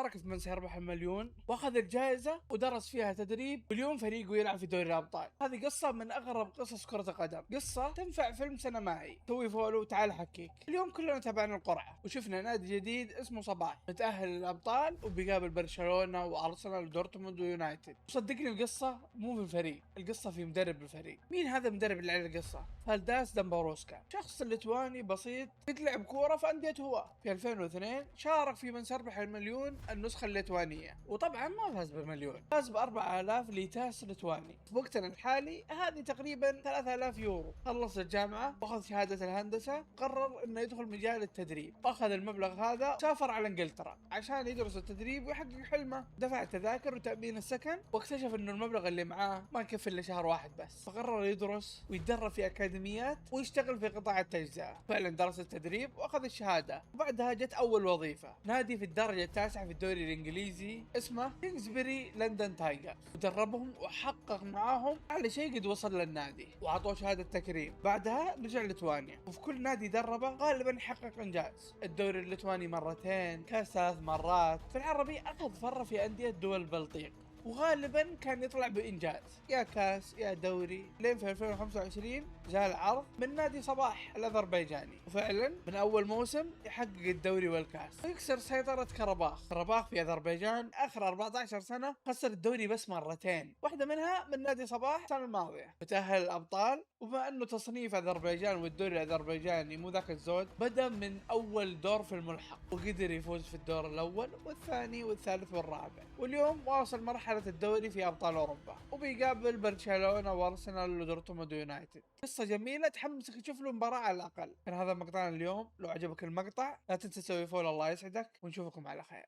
شارك في من سيربح المليون واخذ الجائزة ودرس فيها تدريب، واليوم فريقه يلعب في دوري الابطال. هذه قصة من اغرب قصص كرة القدم، قصة تنفع فيلم سينمائي. سوي فولو وتعال حكيك. اليوم كلنا تابعنا القرعة وشفنا نادي جديد اسمه صباح متأهل للابطال وبيقابل برشلونة وارسنال ودورتموند ويونايتد. وصدقني القصة مو في الفريق، القصة في مدرب الفريق. مين هذا المدرب اللي على القصة؟ فالداس دمبروسكا، شخص ليتواني بسيط قد لعب كورة في أندية هو. في 2002 شارك في من سيربح المليون النسخة الليتوانية، وطبعا ما فاز بالمليون، فاز ب 4000 ليتاس ليتواني. في وقتنا الحالي هذه تقريبا 3000 يورو. خلص الجامعة واخذ شهادة الهندسة، قرر انه يدخل مجال التدريب، واخذ المبلغ هذا سافر على انجلترا عشان يدرس التدريب ويحقق حلمه. دفع تذاكر وتأمين السكن، واكتشف انه المبلغ اللي معاه ما يكفي الا شهر واحد بس، فقرر يدرس ويتدرب في اكاديميات ويشتغل في قطاع التجزئة. فعلا درس التدريب واخذ الشهادة، وبعدها جت اول وظيفة، نادي في الدرجة التاسعة في الدوري الانجليزي اسمه كينغزبري لندن تايجر، ودربهم وحقق معاهم اعلى شيء قد وصل للنادي، وعطوه شهادة تكريم. بعدها رجع ليتوانيا، وفي كل نادي دربه غالبا يحقق انجاز. الدوري الليتواني مرتين، كاس 3 مرات، في العربي اخذ فرة في اندية دول البلطيق، وغالبا كان يطلع بإنجاز، يا كاس يا دوري. لين في 2025 جاء العرض من نادي صباح الأذربيجاني، وفعلا من أول موسم يحقق الدوري والكاس ويكسر سيطرة كرباخ في أذربيجان. آخر 14 سنة خسر الدوري بس مرتين، واحدة منها من نادي صباح السنة الماضية. وتأهل الأبطال، وبما أنه تصنيف أذربيجان والدوري الأذربيجاني مو ذاك الزود، بدأ من أول دور في الملحق وقدر يفوز في الدور الأول والثاني والثالث والرابع، واليوم واصل مرحلة الدوري في أبطال أوروبا وبيقابل برشلونة وارسنال ودورتموند ويونايتد. قصة جميلة تحمسك تشوف له مباراة على الأقل. كان هذا مقطعنا اليوم، لو عجبك المقطع لا تنسى تسوي فولو، الله يسعدك، ونشوفكم على خير.